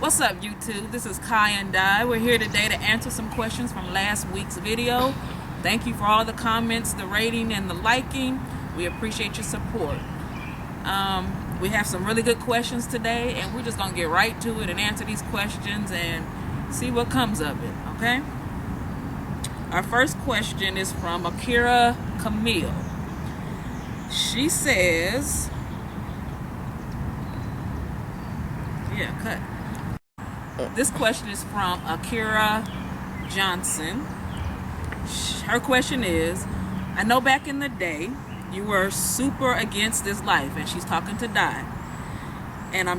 What's up, YouTube? This is Kai and Di. We're here today to answer some questions from last week's video. Thank you for all the comments, the rating, and the liking. We appreciate your support. We have some really good questions today, and we're just going to get right to it and answer these questions and see what comes of it, okay? Our first question is from Akira Camille. She says, This question is from Akira Johnson. Her question is, I know back in the day you were super against this life, and she's talking to Di. And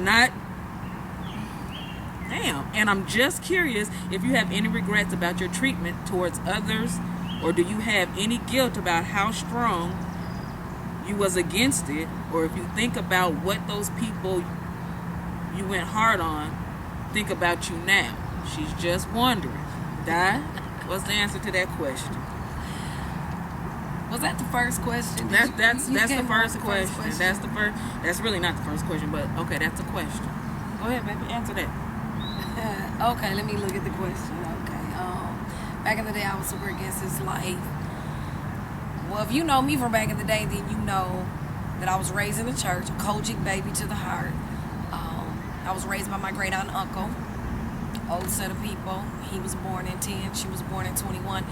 I'm just curious if you have any regrets about your treatment towards others, or do you have any guilt about how strong you was against it, or if you think about what those people you went hard on think about you now. She's just wondering. Di, what's the answer to that question? Was that the first question? That's the first question. That's really not the first question, but okay, that's a question. Go ahead, baby, answer that. Okay, let me look at the question. Okay, back in the day I was super against this life. Well, if you know me from back in the day, then you know that I was raised in the church, a Kojic baby to the heart. I was raised by my great aunt and uncle, old set of people. He was born in 10, she was born in 21.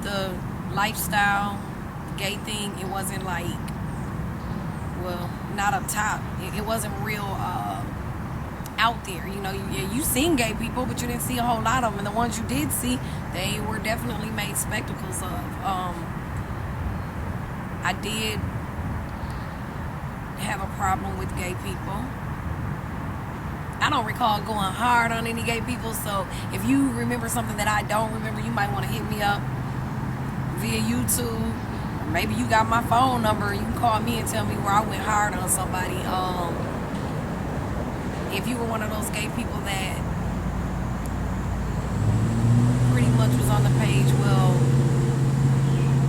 The lifestyle, gay thing, it wasn't like, well, not up top. It wasn't real out there. You know, you seen gay people, but you didn't see a whole lot of them. And the ones you did see, they were definitely made spectacles of. I did have a problem with gay people. I don't recall going hard on any gay people, so if you remember something that I don't remember, you might want to hit me up via YouTube, or maybe you got my phone number, you can call me and tell me where I went hard on somebody. If you were one of those gay people that pretty much was on the page, well,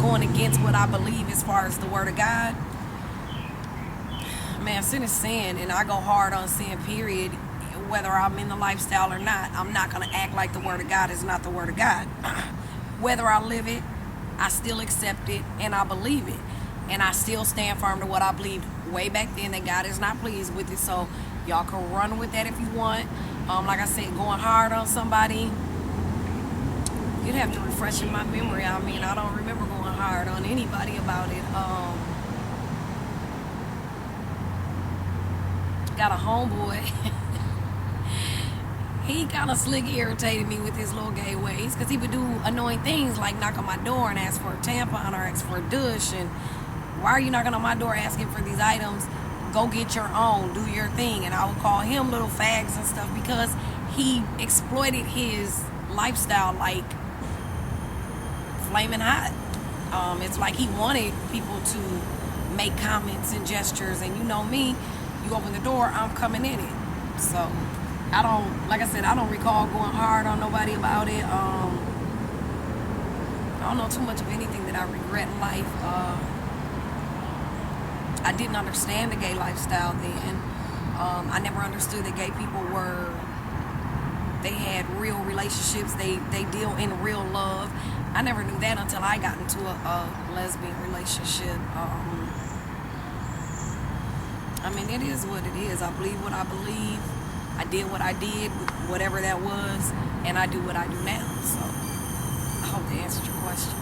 going against what I believe as far as the word of God, man, sin is sin, and I go hard on sin, period. Whether I'm in the lifestyle or not, I'm not going to act like the word of God is not the word of God. Whether I live it, I still accept it, and I believe it. And I still stand firm to what I believed way back then, that God is not pleased with it. So y'all can run with that if you want. Like I said, going hard on somebody, you'd have to refresh in my memory. I mean, I don't remember going hard on anybody about it. Got a homeboy. He kind of slick irritated me with his little gay ways, because he would do annoying things like knock on my door and ask for a tampon or ask for a douche. And why are you knocking on my door asking for these items? Go get your own, do your thing. And I would call him little fags and stuff, because he exploited his lifestyle like flaming hot. It's like he wanted people to make comments and gestures, and you know me, you open the door, I'm coming in it. So I don't recall going hard on nobody about it. I don't know too much of anything that I regret in life. I didn't understand the gay lifestyle then. I never understood that gay people they had real relationships, they deal in real love. I never knew that until I got into a lesbian relationship. I mean, it is what it is. I believe what I believe. I did what I did, whatever that was, and I do what I do now. So I hope that answered your question.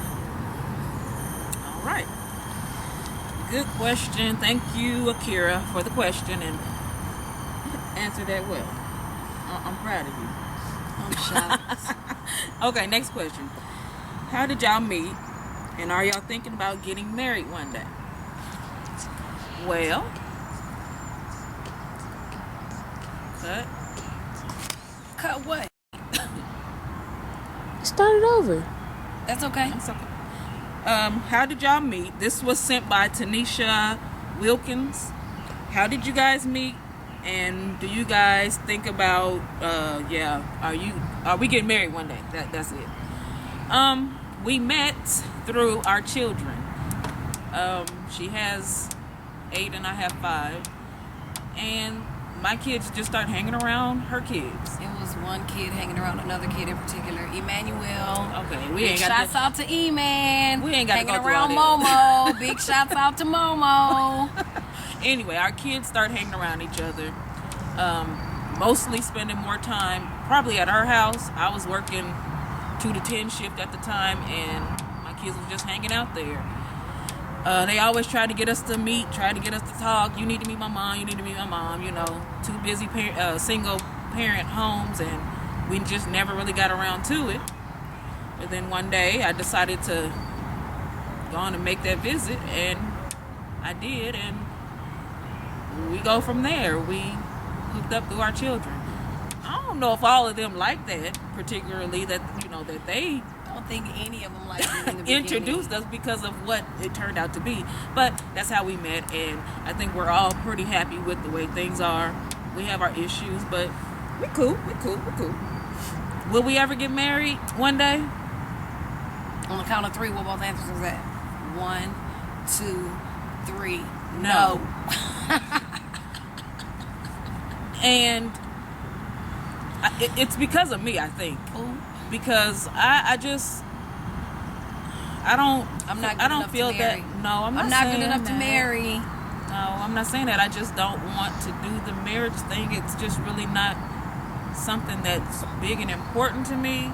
All right. Good question. Thank you, Akira, for the question, and answered that well. I'm proud of you. I'm shocked. Okay, next question. How did y'all meet, and are y'all thinking about getting married one day? Well, Cut what? Start it over. That's okay. That's okay. How did y'all meet? This was sent by Tanisha Wilkins. How did you guys meet? And do you guys think about are we getting married one day? That's it. We met through our children. She has 8 and I have 5. And my kids just start hanging around her kids. It was one kid hanging around another kid in particular, Emmanuel. Okay, we ain't got shouts out to E-Man. We ain't got to hanging go through around all Momo. Big shouts out to Momo. Anyway, our kids start hanging around each other. Mostly spending more time probably at her house. I was working 2 to 10 shift at the time, and my kids were just hanging out there. They always tried to get us to meet, tried to get us to talk. You need to meet my mom, you need to meet my mom, you know. 2 busy single parent homes, and we just never really got around to it. But then one day I decided to go on and make that visit, and I did, and we go from there. We hooked up through our children. I don't know if all of them like that, particularly that, you know, that they I don't think any of them liked it in the beginning. introduced us because of what it turned out to be. But that's how we met, and I think we're all pretty happy with the way things are. We have our issues, but we cool. Will we ever get married one day? On the count of 3, what both answers was that? 1, 2, 3. No. And it's because of me, I think. Ooh. Because I don't feel that. No, I'm not not saying good enough to that. marry. No, I'm not saying that. I just don't want to do the marriage thing. It's just really not something that's big and important to me.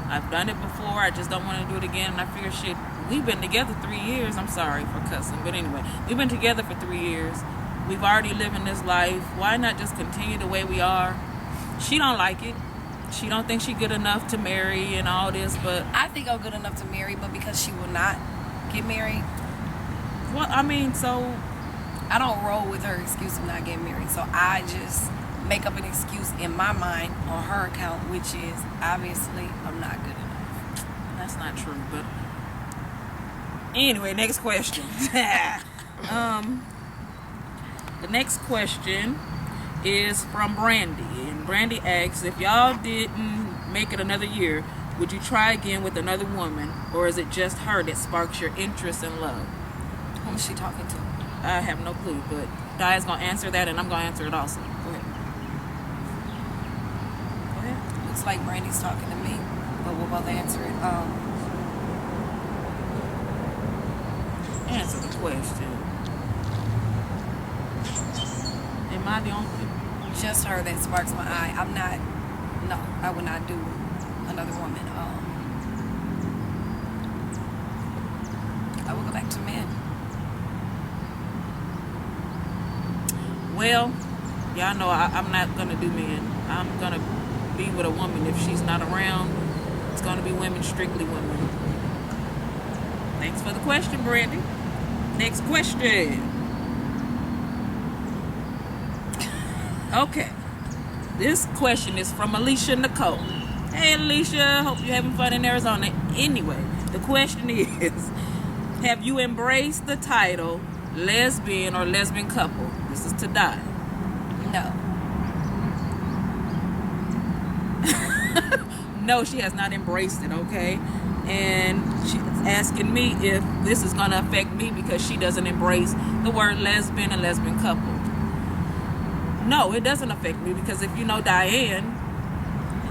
I've done it before. I just don't want to do it again. And I figure, shit, we've been together 3 years. I'm sorry for cussing, but anyway, we've been together for 3 years. We've already living this life. Why not just continue the way we are? She don't like it. She don't think she good enough to marry and all this, but I think I'm good enough to marry, but because she will not get married, well, I mean, so I don't roll with her excuse of not getting married. So I just make up an excuse in my mind on her account, which is obviously I'm not good enough. that's not true. But anyway, next question. The next question is from Brandy, and Brandy asks, if y'all didn't make it another year, would you try again with another woman, or is it just her that sparks your interest and love? Who is she talking to? I have no clue, but Dia's gonna answer that, and I'm gonna answer it also. Go ahead. Looks like Brandy's talking to me, but we'll both answer it. Answer the question. Am I the only? Just her that sparks my eye. I'm not. No, I would not do another woman. I will go back to men. Well, y'all know I'm not gonna do men. I'm gonna be with a woman. If she's not around, it's gonna be women, strictly women. Thanks for the question, Brandy. Next question. Okay. This question is from Alicia Nicole. Hey, Alicia. Hope you're having fun in Arizona. Anyway, the question is, have you embraced the title lesbian or lesbian couple? This is to Die. No. No, she has not embraced it, okay? And she's asking me if this is going to affect me because she doesn't embrace the word lesbian and lesbian couple. No, it doesn't affect me because if you know Diane,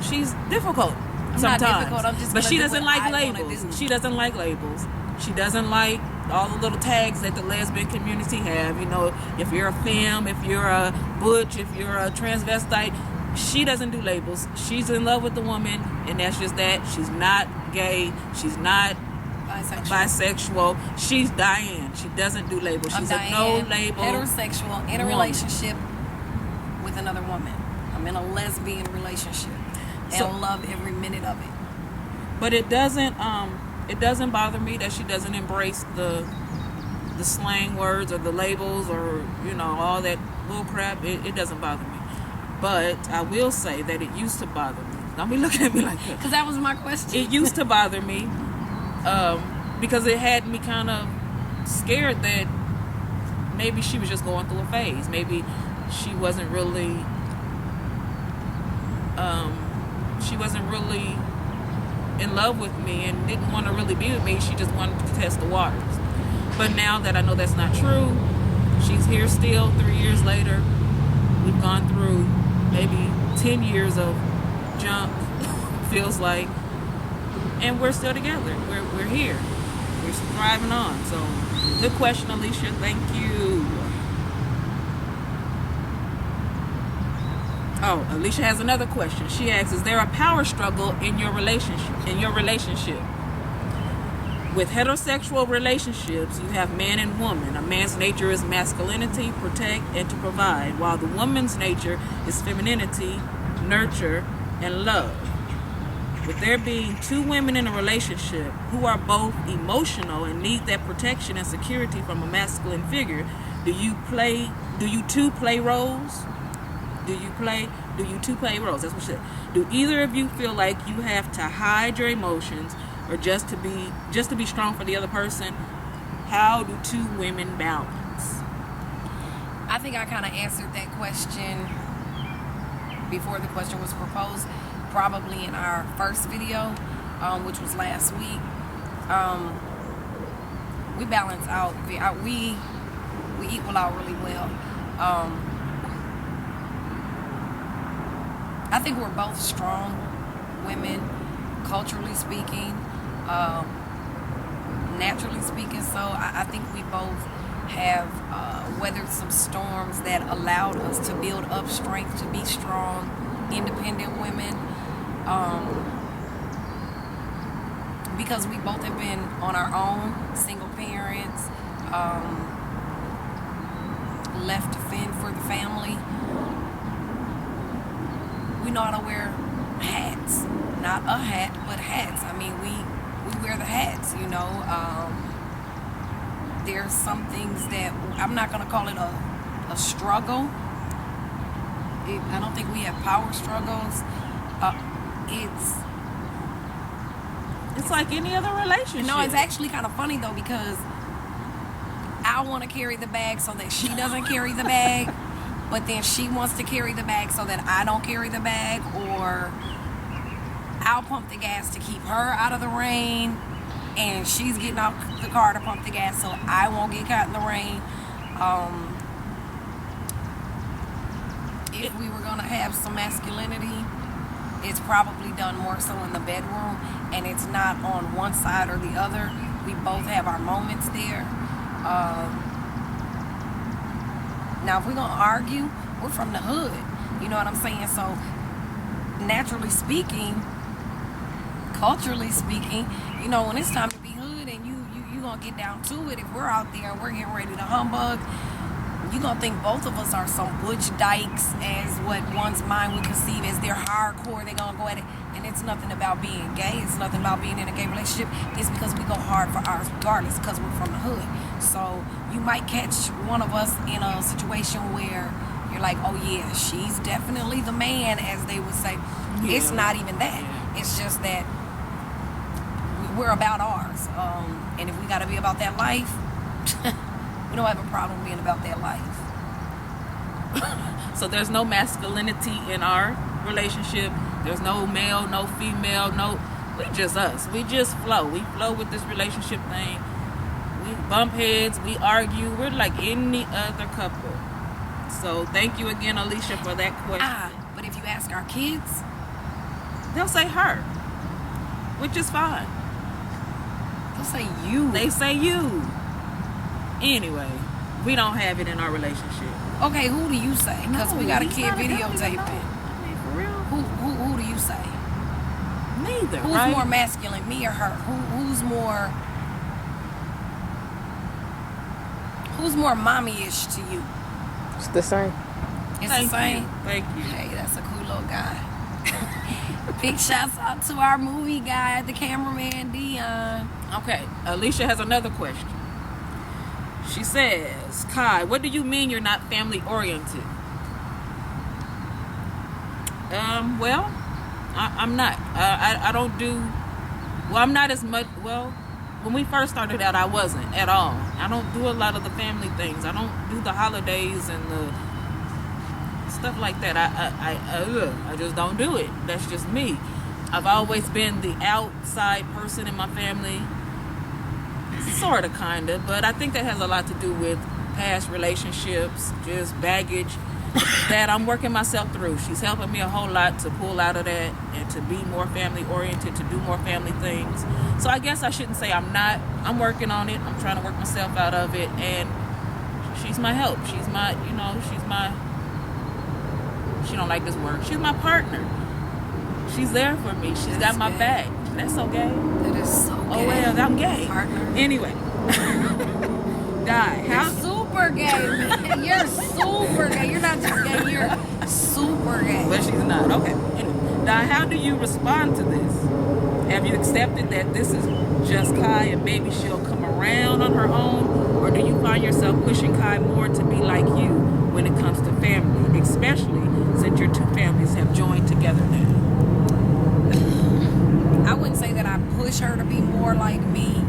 she's difficult sometimes. Not difficult. I'm just but she do doesn't what like I wanna labels. do. She doesn't like labels. She doesn't like all the little tags that the lesbian community have. You know, if you're a femme, if you're a butch, if you're a transvestite, she doesn't do labels. She's in love with the woman, and that's just that. She's not gay. She's not bisexual. She's Diane. She doesn't do labels. She's a no label. Heterosexual in a woman. Relationship with another woman. I'm in a lesbian relationship and love every minute of it. But it doesn't bother me that she doesn't embrace the slang words or the labels or, you know, all that bull crap. It doesn't bother me. But I will say that it used to bother me. Don't be looking at me like that. Because that was my question. It used to bother me because it had me kind of scared that maybe she was just going through a phase. Maybe she wasn't really in love with me and didn't want to really be with me. She just wanted to test the waters. But now that I know that's not true, she's here still 3 years later. We've gone through maybe 10 years of junk, feels like, and we're still together. We're here. We're thriving on. So, good question, Alicia. Thank you. Oh, Alicia has another question. She asks, is there a power struggle in your relationship? With heterosexual relationships, you have man and woman. A man's nature is masculinity, protect, and to provide, while the woman's nature is femininity, nurture, and love. With there being two women in a relationship who are both emotional and need that protection and security from a masculine figure, do you two play roles? Do you two play roles? That's what she said. Do either of you feel like you have to hide your emotions or just to be strong for the other person? How do two women balance? I think I kind of answered that question before the question was proposed, probably in our first video, which was last week. We balance out. We equal out really well. I think we're both strong women, culturally speaking, naturally speaking. So I think we both have weathered some storms that allowed us to build up strength to be strong, independent women. Because we both have been on our own, single parents, left to fend for the family. We know how to wear hats. Not a hat, but hats. I mean, we wear the hats, you know. There's some things that I'm not going to call it a struggle. I don't think we have power struggles. It's like any other relationship. No, it's actually kind of funny though, because I want to carry the bag so that she doesn't carry the bag, but then she wants to carry the bag so that I don't carry the bag, or I'll pump the gas to keep her out of the rain, and she's getting out the car to pump the gas so I won't get caught in the rain. If we were going to have some masculinity, it's probably done more so in the bedroom, and it's not on one side or the other. We both have our moments there. Now, if we're going to argue, we're from the hood. You know what I'm saying? So, naturally speaking, culturally speaking, you know, when it's time to be hood and you going to get down to it, if we're out there and we're getting ready to humbug, you're going to think both of us are some butch dykes, as what one's mind would conceive as they're hardcore, they're going to go at it. And it's nothing about being gay. It's nothing about being in a gay relationship. It's because we go hard for ours regardless, because we're from the hood. So you might catch one of us in a situation where you're like, oh yeah, she's definitely the man, as they would say. Yeah. It's not even that. It's just that we're about ours. And if we got to be about that life, we don't have a problem being about that life. So there's no masculinity in our relationship. There's no male, no female, no. We just us. We just flow. We flow with this relationship thing. We bump heads. We argue. We're like any other couple. So thank you again, Alicia, for that question. But if you ask our kids, they'll say her, which is fine. They'll say you. They say you. Anyway, we don't have it in our relationship. Okay, who do you say? Because we got a kid videotaping. I mean, for real. Who do you say? Neither. Who's more masculine, me or her? Who's more mommy-ish to you? It's the same. It's the same? Thank you. Hey, that's a cool little guy. Big shouts out to our movie guy, the cameraman, Dion. Okay, Alicia has another question. She says, Kai, what do you mean you're not family oriented? Well, I'm not. I don't do, well, I'm not as much, well, when we first started out, I wasn't at all. I don't do a lot of the family things. I don't do the holidays and the stuff like that. I just don't do it. That's just me. I've always been the outside person in my family. Sort of, kind of, but I think that has a lot to do with past relationships, just baggage. that I'm working myself through. She's helping me a whole lot to pull out of that and to be more family oriented, to do more family things. So I guess I shouldn't say I'm not. I'm working on it. I'm trying to work myself out of it, and she's my help. She's my, she don't like this word. She's my partner. She's there for me. She's got my back. That's so gay. That is so gay. Oh well, I'm gay. Partner. Anyway. Die. You're super gay, man. You're super gay. You're not just gay, you're super gay. But she's not. Okay. Anyway. Now, how do you respond to this? Have you accepted that this is just Kai and maybe she'll come around on her own? Or do you find yourself pushing Kai more to be like you when it comes to family, especially since your two families have joined together now? I wouldn't say that I push her to be more like me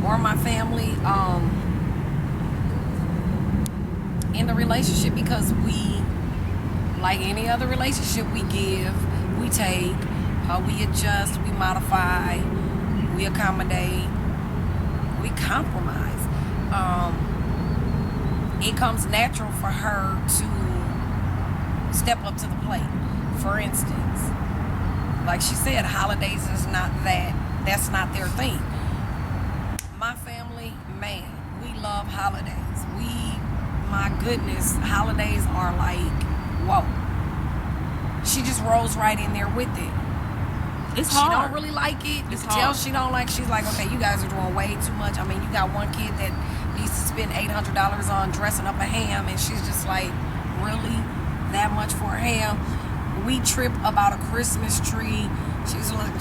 or my family in the relationship, because we, like any other relationship, we give, we take, we adjust, we modify, we accommodate, we compromise. It comes natural for her to step up to the plate. For instance, like she said, holidays is not that's not their thing. My family, man, we love holidays. My goodness, holidays are like, whoa. She just rolls right in there with it. It's hard. She don't hard. really like it. It's You can tell hard. she don't like. She's like, okay, you guys are doing way too much. I mean, you got one kid that needs to spend $800 on dressing up a ham, and she's just like, really, that much for a ham? We trip about a Christmas tree. She's like,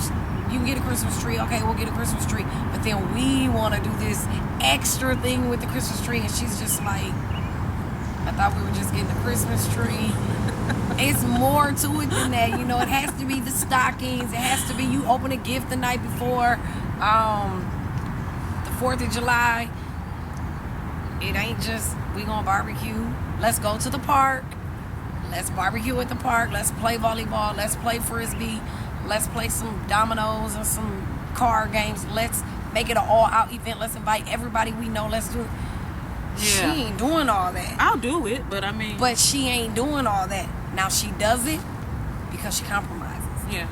you can get a Christmas tree. Okay, we'll get a Christmas tree. But then we want to do this extra thing with the Christmas tree, and she's just like, I thought we were just getting a Christmas tree. It's more to it than that. You know, it has to be the stockings. It has to be you open a gift the night before the 4th of July. It ain't just, we gonna barbecue. Let's go to the park. Let's barbecue at the park. Let's play volleyball. Let's play frisbee. Let's play some dominoes and some card games. Let's make it an all-out event. Let's invite everybody we know. Let's do it. Yeah. She ain't doing all that. I'll do it, but I mean... But she ain't doing all that. Now, she does it because she compromises. Yeah.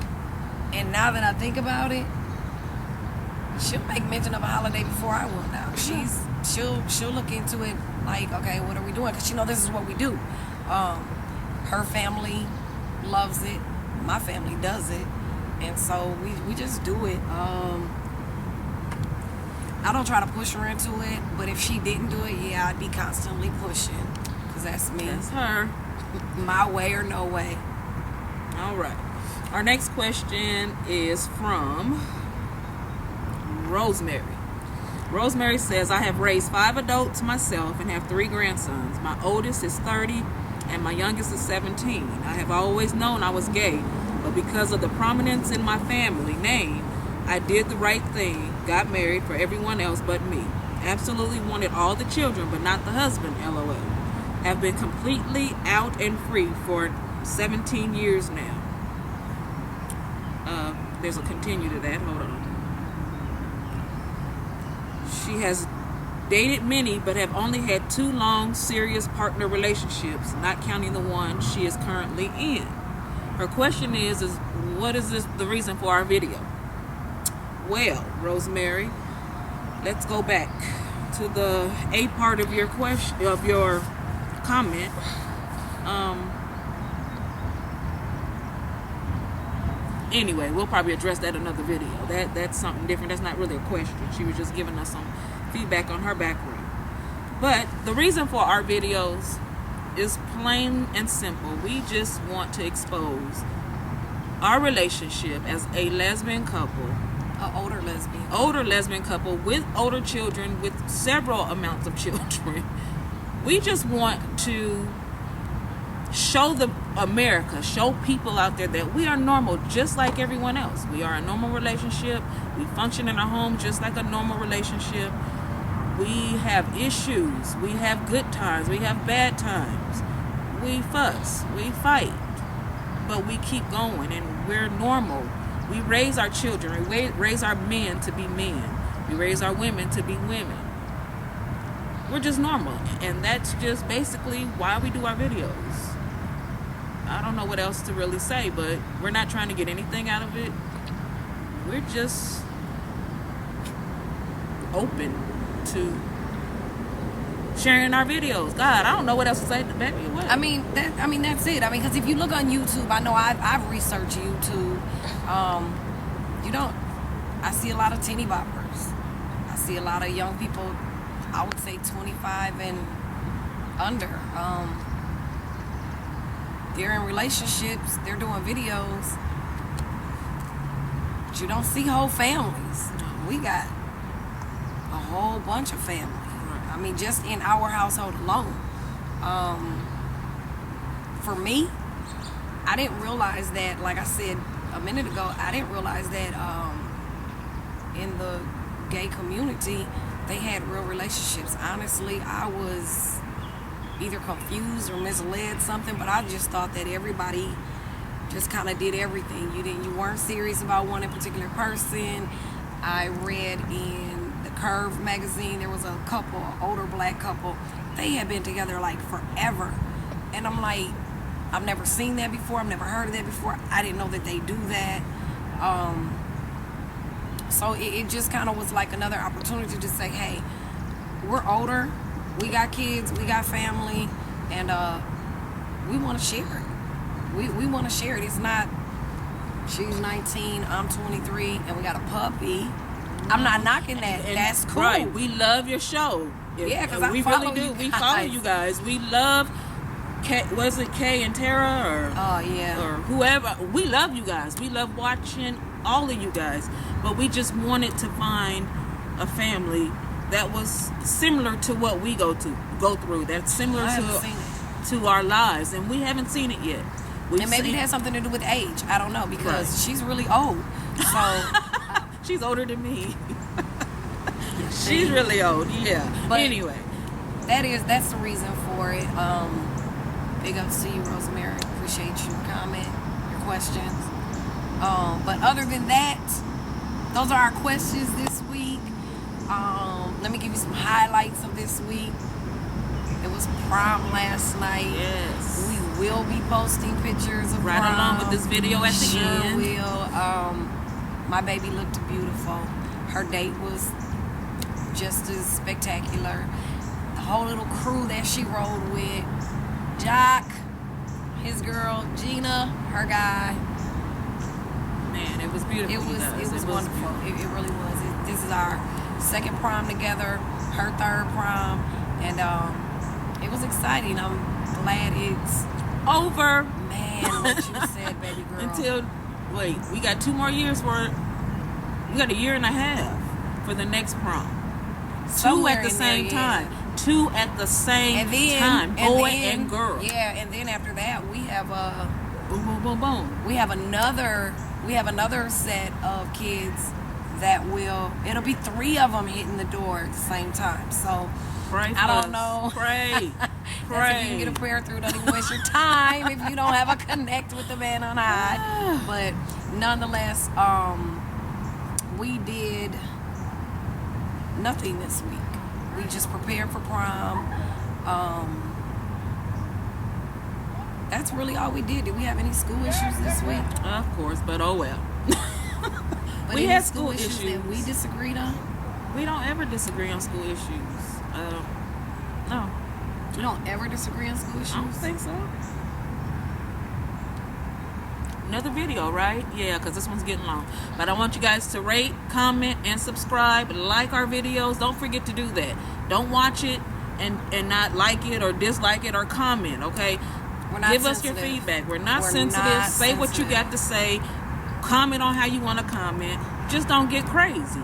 And now that I think about it, she'll make mention of a holiday before I will now. She'll look into it like, okay, what are we doing? Because she know this is what we do. Her family loves it. My family does it. And so we just do it. I don't try to push her into it, but if she didn't do it, yeah, I'd be constantly pushing, because that's me. That's her. My way or no way. All right. Our next question is from Rosemary. Rosemary says, I have raised 5 adults myself and have 3 grandsons. My oldest is 30 and my youngest is 17. I have always known I was gay, but because of the prominence in my family name, I did the right thing, got married for everyone else but me. Absolutely wanted all the children, but not the husband, LOL. Have been completely out and free for 17 years now. There's a continue to that. Hold on. She has dated many, but have only had 2 long, serious partner relationships, not counting the one she is currently in. Her question is what is the reason for our video? Well, Rosemary, let's go back to the A part of your question, of your comment. Anyway, we'll probably address that in another video. That's something different. That's not really a question. She was just giving us some feedback on her background. But the reason for our videos is plain and simple. We just want to expose our relationship as a lesbian couple. Older lesbian couple with older children, with several amounts of children. We just want to show show people out there that we are normal just like everyone else. We are a normal relationship. We function in our home just like a normal relationship. We have issues. We have good times. We have bad times. We fuss. We fight. But we keep going and we're normal. We raise our children. We raise our men to be men. We raise our women to be women. We're just normal. And that's just basically why we do our videos. I don't know what else to really say, but we're not trying to get anything out of it. We're just open to sharing our videos. God, I don't know what else to say, baby. What? I mean, that's it. I mean, because if you look on YouTube, I know I've researched YouTube. I see a lot of teeny boppers. I see a lot of young people, I would say 25 and under. They're in relationships, they're doing videos, but you don't see whole families. We got a whole bunch of family. I mean, just in our household alone. For me, I didn't realize that, like I said a minute ago, I didn't realize that in the gay community, they had real relationships. Honestly, I was either confused or misled something, but I just thought that everybody just kind of did everything. You weren't serious about one particular person. I read in the Curve magazine, there was a couple, an older black couple. They had been together like forever, and I'm like, I've never seen that before. I've never heard of that before. I didn't know that they do that. So it just kind of was like another opportunity to say, hey, we're older, we got kids, we got family, and we want to share it. We want to share it. It's not, she's 19, I'm 23, and we got a puppy. I'm not knocking that. And that's cool. Right. We love your show. Yeah, because we really do. We follow you guys. We love, was it Kay and Tara or or whoever? We love you guys. We love watching all of you guys. But we just wanted to find a family that was similar to what we go through. That's similar to our lives, and we haven't seen it yet. And maybe it has something to do with age. I don't know, because she's really old. So she's older than me. She's really old. Yeah. But anyway, that's the reason for it. Big ups to you, Rosemary. Appreciate your comment, your questions. But other than that, those are our questions this week. Let me give you some highlights of this week. It was prom last night. Yes. We will be posting pictures of right prom. along with this video at the end. Will. My baby looked beautiful. Her date was just as spectacular. The whole little crew that she rode with, Jock, his girl Gina, her guy. Man, it was beautiful. It was wonderful. It really was. This is our second prom together, her third prom, and it was exciting. I'm glad it's over. Man, what you said, baby girl. We got 2 more years for it. We got a year and a half for the next prom. Somewhere 2 at the same time. 2 at the same time, boy and girl. Yeah, and then after that, we have boom, boom, boom, boom. We have another set of kids that it'll be 3 of them hitting the door at the same time. So pray for I don't know. Pray. If you can get a prayer through, don't even waste your time if you don't have a connect with the man on high. But nonetheless, we did nothing this week. We just prepared for prom. That's really all we did. Did we have any school issues this week? Of course, but oh well. But we had school issues that we disagreed on. We don't ever disagree on school issues. No. We don't ever disagree on school issues? I don't think so. Another video, right? Yeah, because this one's getting long. But I want you guys to rate, comment, and subscribe. Like our videos. Don't forget to do that. Don't watch it and not like it or dislike it or comment, okay? Give us your feedback. We're not sensitive. Say what you got to say. Comment on how you want to comment. Just don't get crazy.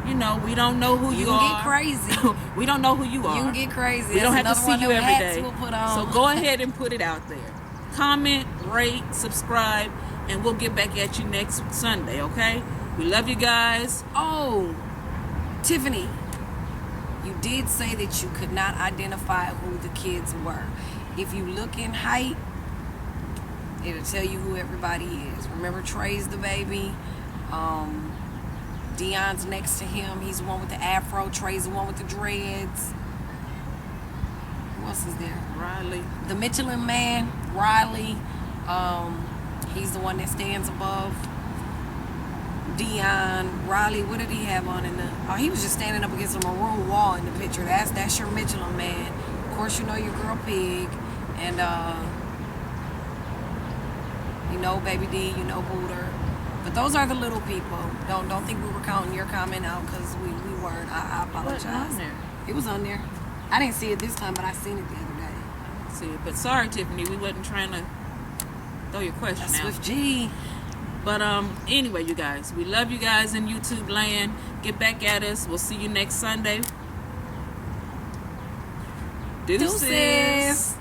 You know, we don't know who you are. You can get crazy. We don't know who you are. You can get crazy. We don't have to see you every day. We'll put on. So go ahead and put it out there. Comment, rate, subscribe, and we'll get back at you next Sunday, okay? We love you guys. Oh, Tiffany, you did say that you could not identify who the kids were. If you look in height, it'll tell you who everybody is. Remember Trey's the baby. Dion's next to him. He's the one with the afro. Trey's the one with the dreads. Who else is there? Riley. The Michelin man, Riley. He's the one that stands above Dion. Riley, what did he have on in the... Oh, he was just standing up against a maroon wall in the picture. That's your Michelin Man. Of course, you know your girl Pig. And, you know Baby D, you know Booter. But those are the little people. Don't think we were counting your comment out, because we weren't. I apologize. What on there? It was on there. I didn't see it this time, but I seen it the other day. See it. But sorry, Tiffany, we wasn't trying to throw your question That's out. Swift G. But anyway, you guys, we love you guys in YouTube land. Get back at us. We'll see you next Sunday. Deuces.